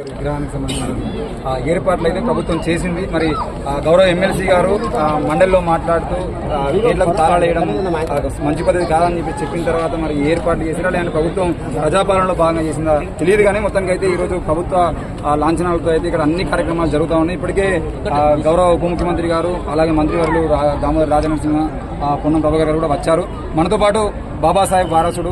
విగ్రహానికి సంబంధించిన ఏర్పాట్లు అయితే ప్రభుత్వం చేసింది. మరి గౌరవ ఎమ్మెల్సీ గారు మండలిలో మాట్లాడుతూ గేట్లకు తాళాలు వేయడం మంచి పద్ధతి కాదని చెప్పిన తర్వాత మరి ఏర్పాట్లు చేసినా లేదంటే ప్రభుత్వం ప్రజాపాలనలో భాగంగా చేసిందా తెలియదు. కానీ మొత్తానికి అయితే ఈరోజు ప్రభుత్వ లాంఛనాలతో అయితే ఇక్కడ అన్ని కార్యక్రమాలు జరుగుతూ ఉన్నాయి. ఇప్పటికే గౌరవ ఉప ముఖ్యమంత్రి గారు అలాగే మంత్రివర్యులు దామోదర్ రాజనరసింహ, పొన్నం ప్రభాకర్ గారు కూడా వచ్చారు. మనతో పాటు బాబాసాహెబ్ వారసుడు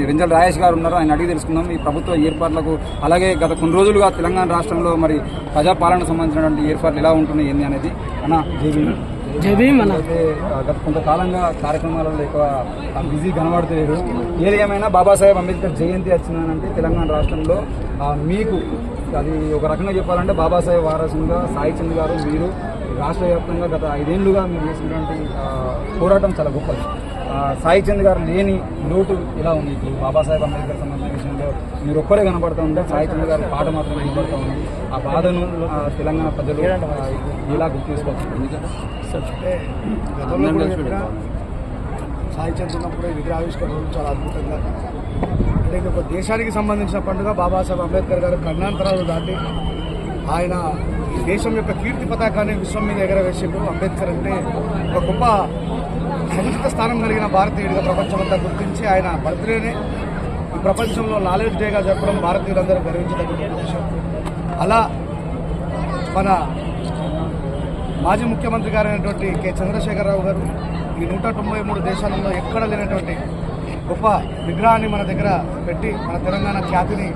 రెంజల్ రాయేష్ గారు ఉన్నారు. ఆయన అడిగి తెలుసుకుందాం ఈ ప్రభుత్వ ఏర్పాట్లకు, అలాగే గత కొన్ని రోజులుగా తెలంగాణ రాష్ట్రంలో మరి ప్రజాపాలనకు సంబంధించినటువంటి ఏర్పాట్లు ఎలా ఉంటున్నాయి ఏంది అనేది. అన్న అయితే గత కొంతకాలంగా కార్యక్రమాలలో ఎక్కువ బిజీ కనబడతలేరు. ఏది ఏమైనా బాబాసాహెబ్ అంబేద్కర్ జయంతి వచ్చిందనంటే తెలంగాణ రాష్ట్రంలో మీకు అది ఒక రకంగా చెప్పాలంటే బాబాసాహెబ్ వారసుగా సాయి చంద్ గారు మీరు రాష్ట్ర వ్యాప్తంగా గత 5 ఏళ్లుగా మీరు చేసినటువంటి పోరాటం చాలా గొప్పది. సాయి చంద్ గారు లేని లోటు ఎలా ఉంది? ఇప్పుడు బాబాసాహెబ్ అంబేద్కర్ సంబంధించిన విషయంలో మీరు ఒక్కరే కనబడుతూ ఉంటే సాయి చంద్ గారి పాట మాత్రం కనబడుతూ ఉంది. ఆ బాధను తెలంగాణ ప్రజలు ఎలా గుర్తు చేసుకోవచ్చు? సాయి చంద్ ఉన్నప్పుడు విగ్రహావిష్కరణ చాలా అద్భుతంగా, అంటే ఒక దేశానికి సంబంధించిన పండుగ. బాబాసాహెబ్ అంబేద్కర్ గారు ఖండాంతరాలు దాటి ఆయన ఈ దేశం యొక్క కీర్తి పతాకాన్ని విశ్వం మీద ఎగరవేసేప్పుడు అంబేద్కర్ అంటే ఒక గొప్ప సముచిత స్థానం కలిగిన భారతీయుడిగా ప్రపంచమంతా గుర్తించి ఆయన బర్త్డేనే ఈ ప్రపంచంలో నాలెడ్జ్ డేగా జరపడం భారతీయులందరూ గర్వించదగిన విషయం. అలా మన మాజీ ముఖ్యమంత్రి గారైనటువంటి కె చంద్రశేఖరరావు గారు ఈ 193 దేశాలలో ఎక్కడ లేనటువంటి గొప్ప విగ్రహాన్ని మన దగ్గర పెట్టి మన తెలంగాణ ఖ్యాతిని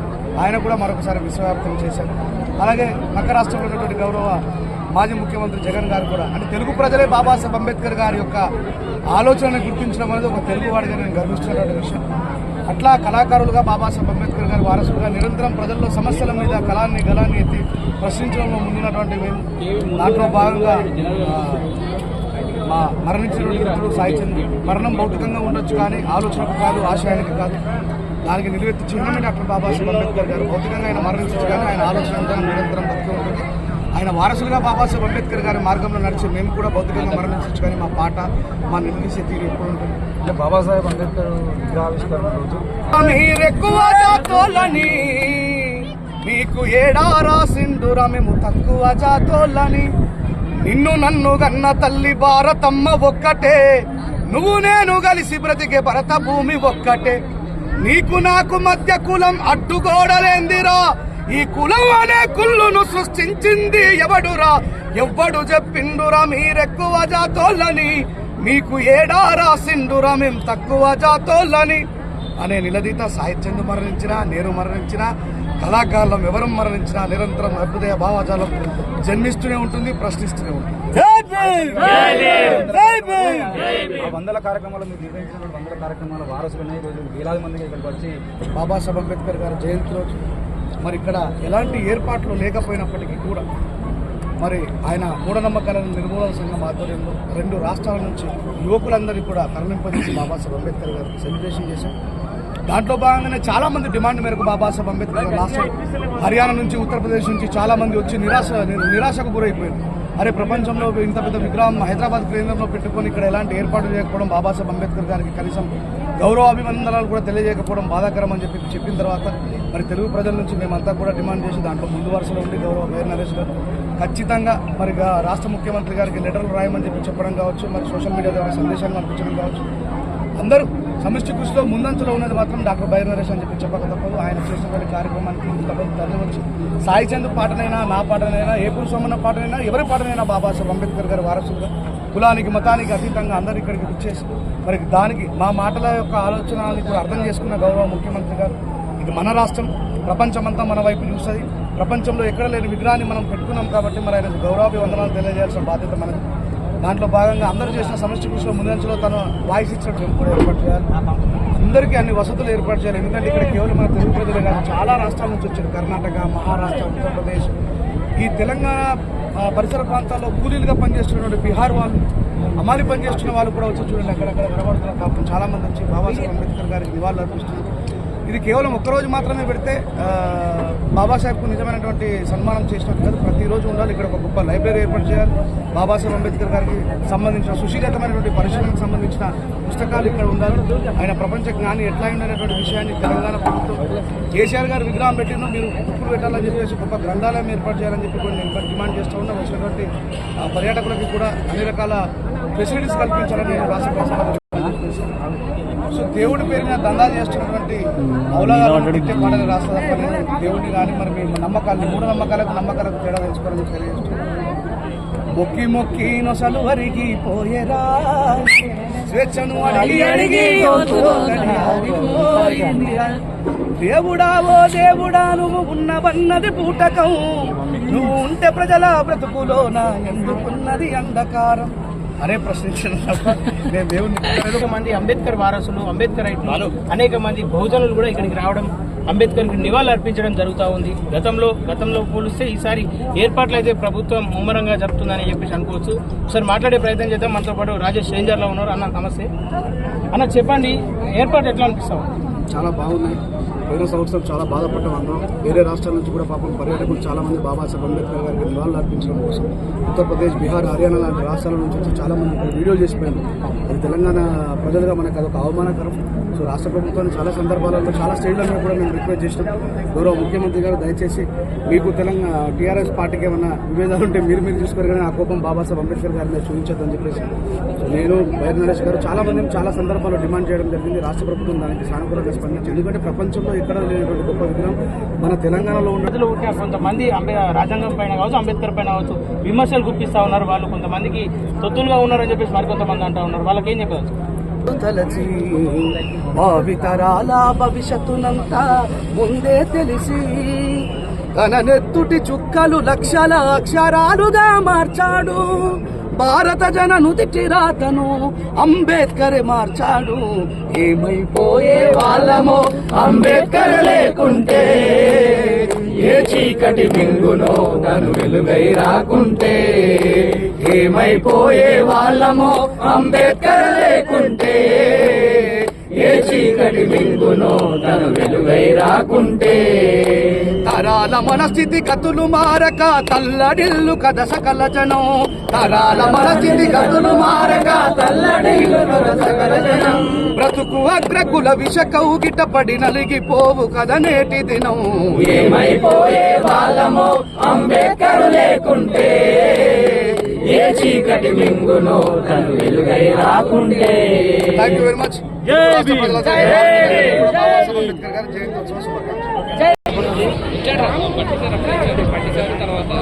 ఆయన కూడా మరొకసారి విశ్వవ్యాప్తం చేశారు. అలాగే పక్క రాష్ట్రంలో ఉన్నటువంటి గౌరవ మాజీ ముఖ్యమంత్రి జగన్ గారు కూడా, అంటే తెలుగు ప్రజలే బాబాసాహెబ్ అంబేద్కర్ గారి యొక్క ఆలోచనను గుర్తించడం అనేది ఒక తెలుగువాడిగా నేను గర్విస్తున్నటువంటి విషయం. అట్లా కళాకారులుగా బాబాసాహెబ్ అంబేద్కర్ గారి వారసులుగా నిరంతరం ప్రజల్లో సమస్యల మీద గలాన్ని ఎత్తి ప్రశ్నించడంలో ముందున్నటువంటి మేము దాంట్లో భాగంగా మా మరణించినటువంటి మిత్రుడు సాయి చంద్ మరణం భౌతికంగా ఉండొచ్చు కానీ ఆలోచనకు కాదు, ఆశయానికి కాదు. దానికి నిలువెత్తి చిహ్నమే డాక్టర్ బాబాసాహెబ్ అంబేద్కర్ గారు. భౌతికంగా ఆయన మరణించవచ్చు కానీ ఆయన ఆలోచన నిరంతరం బతికి ఉంటుంది. ఆయన వారసులుగా బాబాసాహెబ్ అంబేద్కర్ గారి మార్గంలో నడిచి మేము కూడా భౌతికంగా మరణించవచ్చు కానీ మా పాట, మా నిలదీసే తీరు ఎప్పుడు ఉంటుంది. అంటే బాబాసాహెబ్ అంబేద్కర్ విగ్రహావిష్కరణ రోజు మీరెక్కువ జాతోళ్ళని, మీకు ఏడా రాసిండురా మేము తక్కువ జాతోళ్ళని, నిన్ను నన్ను గన్న తల్లి భారతమ్మ ఒక్కటే, నువ్వు నేను కలిసి బ్రతికే భరత భూమి ఒక్కటే, నీకు నాకు మధ్య కులం అడ్డుగోడలేందిరా, ఈ కులం అనే కుళ్ళును సృష్టించింది ఎవడురా, ఎవ్వడు చెప్పిండురా మీరెక్కువ జాతోళ్ళని, మీకు ఏడా రాసిండురా మేము తక్కువ జాతోళ్ళని అనే నిలదీత సాయి చంద్ మరణించినా, నేను మరణించినా, కళాకారులం ఎవరు మరణించినా నిరంతరం అభ్యుదయ భావజాలం జన్మిస్తూనే ఉంటుంది, ప్రశ్నిస్తూనే ఉంటుంది. వందల కార్యక్రమాలు మీరు నిర్వహించిన 100 కార్యక్రమాల వారసులు ఈరోజు వేలాది మందికి ఇక్కడికి వచ్చి బాబాసాహెబ్ అంబేద్కర్ గారి జయంతి రోజు మరి ఇక్కడ ఎలాంటి ఏర్పాట్లు లేకపోయినప్పటికీ కూడా మరి ఆయన మూఢనమ్మకాలను నిర్మూలన సంఘం ఆధ్వర్యంలో 2 రాష్ట్రాల నుంచి యువకులందరికీ కూడా తరలింపజేసి బాబాసాహెబ్ అంబేద్కర్ గారు సెలబ్రేషన్ చేశారు. దాంట్లో భాగంగానే చాలా మంది డిమాండ్ మేరకు బాబాసాహెబ్ అంబేద్కర్ గారు లాస్ట్ హర్యానా నుంచి, ఉత్తరప్రదేశ్ నుంచి చాలా మంది వచ్చి నిరాశకు గురైపోయింది. అరే ప్రపంచంలో ఇంత పెద్ద విగ్రహం హైదరాబాద్ కేంద్రంలో పెట్టుకొని ఇక్కడ ఎలాంటి ఏర్పాటు చేయకపోవడం, బాబాసాహెబ్ అంబేద్కర్ గారికి కనీసం గౌరవాభివందనాలు కూడా తెలియజేయకపోవడం బాధాకరం అని చెప్పిన తర్వాత మరి తెలుగు ప్రజల నుంచి మేమంతా కూడా డిమాండ్ చేసి దాంట్లో ముందు వరుసలో ఉండి గౌరవ మేయర్ నరేష్ గారు ఖచ్చితంగా మరి రాష్ట్ర ముఖ్యమంత్రి గారికి లెటర్లు రాయమని చెప్పడం కావచ్చు, మరి సోషల్ మీడియా ద్వారా సందేశాలు పంపించడం కావచ్చు, అందరూ సమిష్టి కృషిలో ముందంచులో ఉన్నది మాత్రం డాక్టర్ బైర్ నరేష్ అని చెప్పక తప్పదు. ఆయన చేసినటువంటి కార్యక్రమానికి తరలి వచ్చి సాయి చంద్ పాటనైనా, నా పాటనైనా, ఏ పురుషోమన్న పాటనైనా, ఎవరి పాటనైనా బాబాసాహెబ్ అంబేద్కర్ గారి వారసులుగా కులానికి మతానికి అతీతంగా అందరూ ఇక్కడికి వచ్చేసి మరి దానికి మా మాటల యొక్క ఆలోచనని కూడా అర్థం చేసుకున్న గౌరవ ముఖ్యమంత్రి గారు, ఇది మన రాష్ట్రం, ప్రపంచమంతా మన వైపు చూస్తుంది, ప్రపంచంలో ఎక్కడ లేని విగ్రహాన్ని మనం పెట్టుకున్నాం కాబట్టి మరి ఆయన గౌరవాభివందనాలు తెలియజేయాల్సిన బాధ్యత మనది. దాంట్లో భాగంగా అందరూ చేసిన సమష్టి కృషిలో ముందంచలో తను వాయిస్ ఇచ్చినట్టు కూడా ఏర్పాటు చేయాలి, అందరికీ అన్ని వసతులు ఏర్పాటు చేయాలి. ఎందుకంటే ఇక్కడ కేవలం మన తెలుగు ప్రజలే కాదు, చాలా రాష్ట్రాల నుంచి వచ్చారు, కర్ణాటక, మహారాష్ట్ర, ఉత్తరప్రదేశ్, ఈ తెలంగాణ పరిసర ప్రాంతాల్లో కూలీలుగా పనిచేస్తున్నటువంటి బీహార్ వాళ్ళు, అమాలి పనిచేస్తున్న వాళ్ళు కూడా వచ్చి చూడండి అక్కడక్కడ కనబడుతున్నారు. పాపం చాలా మంది వచ్చి బాబాసాహెబ్ అంబేద్కర్ గారికి నివాళులు అర్పిస్తున్నారు. ఇది కేవలం ఒక్కరోజు మాత్రమే పెడితే బాబాసాహెబ్కు నిజమైనటువంటి సన్మానం చేసినట్టు కాదు. ప్రతిరోజు ఉండాలి. ఇక్కడ ఒక గొప్ప లైబ్రరీ ఏర్పాటు చేయాలి. బాబాసాహెబ్ అంబేద్కర్ గారికి సంబంధించిన సుశీలతమైనటువంటి పరిశీలనకు సంబంధించిన పుస్తకాలు ఇక్కడ ఉండాలి. ఆయన ప్రపంచ జ్ఞాని ఎట్లా ఉండేటువంటి విషయాన్ని తెలంగాణ ప్రభుత్వం కేసీఆర్ గారు విగ్రహం పెట్టిన మీరు ఉప్పులు పెట్టాలని చెప్పేసి గొప్ప గ్రంథాలయం ఏర్పాటు చేయాలని చెప్పి కూడా నేను డిమాండ్ చేస్తూ ఉన్నా. వచ్చినటువంటి పర్యాటకులకి కూడా అన్ని రకాల ఫెసిలిటీస్ కల్పించాలని నేను రాష్ట్ర ప్రభుత్వం. సో దేవుడి పేరు మీద దందా చేస్తున్నటువంటి ఔలాదాన్ని రాష్ట్ర దేవుడిని కానీ మరి మీ నమ్మకాలు మూఢ నమ్మకాలకు తేడా తెలుసుకోవాలని తెలియజేస్తున్నాను. మొక్కి మొక్కి నొసలు వరిగి పోయేరా స్వేచ్ఛను అడిగి అడిగి దేవుడా ఓ దేవుడా నువ్వు ఉన్నవన్నది పూటకం, నువ్వు ఉంటే ప్రజల బ్రతుకులోన ఎందుకున్నది అంధకారం అనే ప్రశ్నించిన నేను దేవుడిని. మంది అంబేద్కర్ వారసులు, అంబేద్కర్ రైతులు, అనేక మంది బహుజనులు కూడా ఇక్కడికి రావడం, అంబేద్కర్కి నివాళులు అర్పించడం జరుగుతూ ఉంది. గతంలో పోలిస్తే ఈసారి ఏర్పాట్లు అయితే ప్రభుత్వం ముమ్మరంగా జరుపుతుందని చెప్పేసి అనుకోవచ్చు. ఒకసారి మాట్లాడే ప్రయత్నం చేద్దాం. మనతో పాటు రాజేష్ స్ట్రేంజర్లో ఉన్నారు. అన్న నమస్తే. అన్న చెప్పండి, ఏర్పాటు ఎట్లా అనిపిస్తావు? చాలా బాగున్నాయి. పోయిన సంవత్సరం చాలా బాధపడ్డాం అందరం. వేరే రాష్ట్రాల నుంచి కూడా పాపం పర్యాటకులు చాలామంది బాబాసాహెబ్ అంబేద్కర్ గారికి నివాళులు అర్పించడం కోసం ఉత్తరప్రదేశ్, బీహార్, హర్యానా లాంటి రాష్ట్రాల నుంచి వచ్చి చాలామంది ఇక్కడ వీడియోలు చేసిపోయారు. అది తెలంగాణ ప్రజలుగా మనకు అదొక అవమానకరం. సో రాష్ట్ర ప్రభుత్వాన్ని చాలా సందర్భాలలో చాలా స్టేట్లలో కూడా మేము రిక్వెస్ట్ చేసినాం. గౌరవ ముఖ్యమంత్రి గారు దయచేసి మీకు తెలంగాణ టీఆర్ఎస్ పార్టీకి ఏమైనా విభేదాలు ఉంటే మీరు చూసుకోరు, కానీ ఆ కోపం బాబాసాహెబ్ అంబేద్కర్ గారి మీద చూపించొద్దని చెప్పేసి నేను బైర్ నరేష్ గారు చాలా సందర్భాల్లో డిమాండ్ చేయడం జరిగింది. రాష్ట్ర ప్రభుత్వం దానికి సానుకూలంగా స్పందించింది. ఎందుకంటే ప్రపంచంలో ఎక్కడ లేనటువంటి గొప్ప విగ్రహం మన తెలంగాణలో ప్రజలు కొంతమంది రాజ్యాంగం పైన కావచ్చు, అంబేద్కర్ పైన కావచ్చు విమర్శలు గుప్పిస్తా ఉన్నారు. వాళ్ళు కొంతమందికి తొత్తులుగా ఉన్నారని చెప్పేసి మరికొంతమంది అంటా ఉన్నారు. వాళ్ళకి ఏం చెప్పవచ్చు? తలచి భావితరాల భవిష్యత్తునంతా ముందే తెలిసి తన నెత్తుటి చుక్కలు లక్షల అక్షరాలుగా మార్చాడు. భారత జన నుదిటి రాతను అంబేద్కర్ మార్చాడు. ఏమైపోయే వాళ్ళమో అంబేద్కర్ లేకుంటే, ఏ చీకటి మింగునో తను వెలుగై రాకుంటే. ఏమైపోయే వాళ్ళమో అంబేద్కర్ లేకుంటే, ఏ చీకటి మింగునో తను వెలుగై రాకుంటే. తరాల మనస్థితి గతులు మారక తల్లడిల్లు కథ సకల జనం. తరాల మనస్థితి గతులు మారక తల్లడిల్లు కథ సకల జనం. బ్రతుకు అగ్రకుల విష కౌగిట పడి నలిగిపోవు కథ నేటి దినం. ఏమైపోయే వాళ్ళమో అంబేద్కర్ లేకుంటే, ఏ చీకటి మింగునో తను వెలుగై రాకుంటే. Thank you very much. Ambedkar గారి జయంతి శుభాకాంక్షలు. తర్వాత